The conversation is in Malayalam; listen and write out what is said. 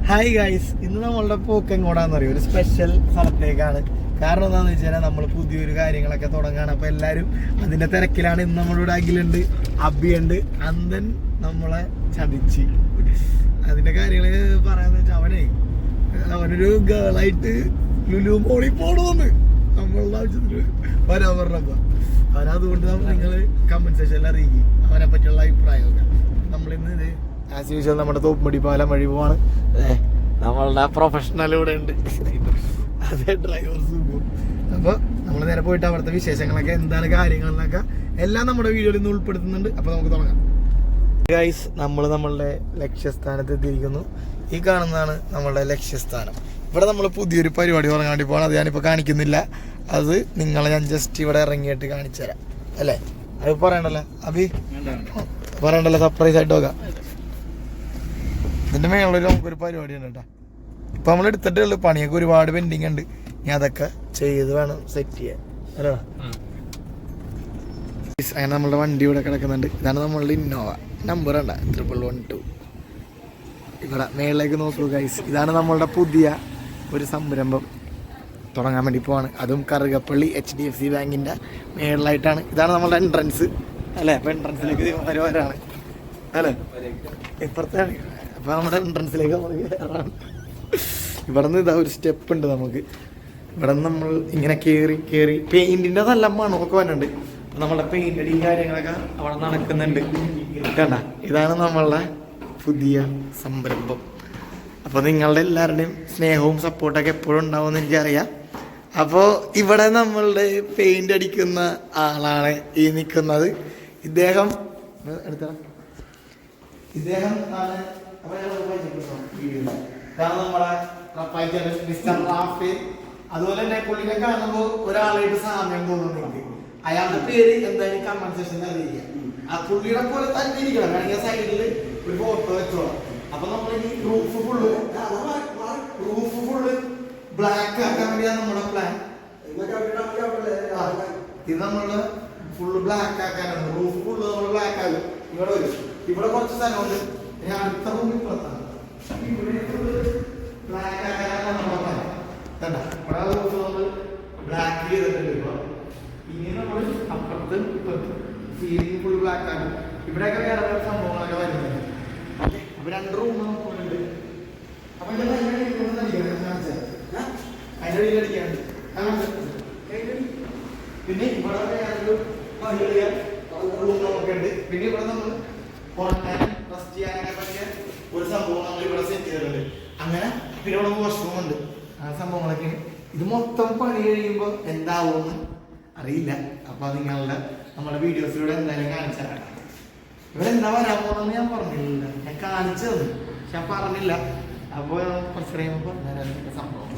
ഹായ് ഗൈസ്, ഇന്ന് നമ്മളുടെ പോക്ക് എങ്ങോട്ടാന്ന് അറിയോ? ഒരു സ്പെഷ്യൽ സ്ഥലത്തേക്കാണ്. കാരണം എന്താണെന്ന് വെച്ച് കഴിഞ്ഞാൽ നമ്മൾ പുതിയൊരു കാര്യങ്ങളൊക്കെ തുടങ്ങാണ്. അപ്പോൾ എല്ലാവരും അതിൻ്റെ തിരക്കിലാണ്. ഇന്ന് നമ്മളിവിടെ അഖിലുണ്ട്, അബിയുണ്ട്. അന്തൻ നമ്മളെ ചതിച്ച് അതിൻ്റെ കാര്യങ്ങൾ പറയാന്ന് വെച്ചാൽ അവനൊരു ഗേളായിട്ട് ലുലു മോളിൽ പോകണമെന്ന് നമ്മളുടെ ആവശ്യത്തിന് വരാൻ പറഞ്ഞപ്പോൾ അവനതുകൊണ്ട് നിങ്ങൾ കമന്റ് സെക്ഷനിൽ അറിയിക്കും അവനെ പറ്റിയുള്ള അഭിപ്രായമൊക്കെ. നമ്മളിന്ന് ഇത് ആസ് യൂഷ്വൽ നമ്മുടെ തോപ്പുംപടി പാലം വഴി പോവാണ്. നമ്മളുടെ പ്രൊഫഷണൽ ഇവിടെ ഉണ്ട്, അതെ ഡ്രൈവർ സുഖം. അപ്പോൾ നമ്മൾ നേരെ പോയിട്ട് അവിടുത്തെ വിശേഷങ്ങളൊക്കെ എന്താണ് കാര്യങ്ങളെന്നൊക്കെ എല്ലാം നമ്മുടെ വീഡിയോയിൽ നിന്ന് ഉൾപ്പെടുത്തുന്നുണ്ട്. അപ്പോൾ നമുക്ക് തുടങ്ങാം. ഗൈസ്, നമ്മളുടെ ലക്ഷ്യസ്ഥാനത്ത് എത്തിയിരിക്കുന്നു. ഈ കാണുന്നതാണ് നമ്മളുടെ ലക്ഷ്യസ്ഥാനം. ഇവിടെ നമ്മൾ പുതിയൊരു പരിപാടി തുടങ്ങാൻ വേണ്ടി പോകണം. അത് ഞാനിപ്പോൾ കാണിക്കുന്നില്ല. അത് നിങ്ങളെ ഞാൻ ജസ്റ്റ് ഇവിടെ ഇറങ്ങിയിട്ട് കാണിച്ചു തരാം അല്ലേ? അത് പറയണ്ടല്ലോ അഭി, പറയണ്ടല്ലോ, സർപ്രൈസ് ആയിട്ട് നോക്കാം. ഇതിൻ്റെ മേളിൽ നമുക്കൊരു പരിപാടിയുണ്ട് കേട്ടോ. ഇപ്പം നമ്മൾ എടുത്തിട്ടേ ഉള്ളൂ, പണിയൊക്കെ ഒരുപാട് പെൻഡിങ് ഉണ്ട്. ഞാൻ അതൊക്കെ ചെയ്ത് വേണം സെറ്റ് ചെയ്യാൻ അല്ലേ? അങ്ങനെ നമ്മളുടെ വണ്ടി ഇവിടെ കിടക്കുന്നുണ്ട്. ഇതാണ് നമ്മളുടെ ഇന്നോവ. നമ്പർ ഉണ്ട് 1112. ഇവിടെ മേളിലേക്ക് നോക്കൂ ഗൈസ്. ഇതാണ് നമ്മളുടെ പുതിയ ഒരു സംരംഭം തുടങ്ങാൻ വേണ്ടി പോവാണ്. അതും കറുകപ്പള്ളി HDFC ബാങ്കിൻ്റെ മേളിലായിട്ടാണ്. ഇതാണ് നമ്മളുടെ എൻട്രൻസ് അല്ലേ? അപ്പോൾ എൻട്രൻസിലേക്ക് വരുവാനാണ് അല്ലേ? ഇപ്പുറത്താണ്. അപ്പോൾ നമ്മുടെ എൻട്രൻസിലേക്ക് നമ്മൾ കയറാണ്. ഇവിടെ നിന്ന് ഇതാ ഒരു സ്റ്റെപ്പ് ഉണ്ട് നമുക്ക്. ഇവിടെ നിന്ന് നമ്മൾ ഇങ്ങനെ കയറി പെയിൻറ്റിൻ്റെ നല്ല മണമൊക്കെ വന്നിട്ടുണ്ട്. നമ്മളുടെ പെയിൻ്റ് അടിയും കാര്യങ്ങളൊക്കെ അവിടെ നടക്കുന്നുണ്ട്. കണ്ട, ഇതാണ് നമ്മളുടെ പുതിയ സംരംഭം. അപ്പോൾ നിങ്ങളുടെ എല്ലാവരുടെയും സ്നേഹവും സപ്പോർട്ടൊക്കെ എപ്പോഴും ഉണ്ടാവുമെന്ന് എനിക്കറിയാം. അപ്പോൾ ഇവിടെ നമ്മളുടെ പെയിൻ്റ് അടിക്കുന്ന ആളാണ് ഈ നിൽക്കുന്നത്. ഇദ്ദേഹം ആണ് നമ്മുടെ മിസ്റ്റർ റാഫേൽ. അതുപോലെ തന്നെ പുള്ളിനെ കാണുമ്പോൾ ഒരാളായിട്ട് സാമ്യം തോന്നുന്നുണ്ട്. അയാളുടെ പേര് എന്തായാലും കമന്റ് സെക്ഷനിൽ അറിയിക്കുക. ആ പുള്ളിയുടെ പോലെ തന്നെ ഇരിക്കണം. വേണമെങ്കിൽ സൈഡിൽ ഒരു ഫോട്ടോ വെച്ചോളാം. അപ്പൊ നമ്മൾ ഈ റൂഫ് ഫുള്ള് ബ്ലാക്ക് ആക്കാൻ വേണ്ടിയാണ് നമ്മുടെ പ്ലാൻ. ഇത് നമ്മള് ഫുള്ള് ബ്ലാക്ക് ആക്കാനാണ്. റൂഫ് ഫുള്ള് നമ്മൾ ബ്ലാക്ക് ആകും. ഇവിടെ വരും. ഇവിടെ കുറച്ച് സ്ഥലമുണ്ട്. ഞാൻ അടുത്ത റൂമിൽ പുറത്താണ്. ബ്ലാക്ക് ആക്കാനാണ് നമ്മുടെ പ്ലാൻ. കണ്ട, ഇവിടെ റൂഫ് നമ്മൾ ബ്ലാക്ക് ചെയ്തിട്ടുണ്ട്. ഇപ്പൊ ഇനി നമ്മൾ അപ്പുറത്ത് സീലിംഗ് ഫുൾ ബ്ലാക്ക് ആക്കും. ഇവിടെയൊക്കെ വേറെ വേറെ സംഭവങ്ങളൊക്കെ വരുന്നുണ്ട്. അപ്പൊ 2 റൂം നമുക്കുണ്ട്. അപ്പൊ അതിന്റെ അടിക്കാനുണ്ട്. പിന്നെ ഇവിടെ വേറൊരു റൂം നമുക്കുണ്ട്. പിന്നെ ഇവിടെ നമ്മൾ ഉറങ്ങാനും റെസ്റ്റ് ചെയ്യാനൊക്കെ പറ്റിയ ഒരു സംഭവം നമ്മൾ ഇവിടെ സെറ്റ് ചെയ്തിട്ടുണ്ട്. അങ്ങനെ പിന്നെ ഇവിടെ വാഷ്റൂം ഉണ്ട്. ആ സംഭവങ്ങളൊക്കെയാണ്. ഇത് മൊത്തം പണി കഴിയുമ്പോൾ എന്താവുമെന്ന് അറിയില്ല. അപ്പൊ നമ്മുടെ വീഡിയോസിലൂടെ എന്തായാലും കാണിച്ചു തരാം. ഇവിടെ എന്താ വരാൻ പോകുന്നത് ഞാൻ പറഞ്ഞില്ല. ഞാൻ കാണിച്ചു തന്നു, പക്ഷെ ഞാൻ പറഞ്ഞില്ല. അപ്പോൾ കുറച്ച് കഴിയുമ്പോൾ പറഞ്ഞുതരാം സംഭവം.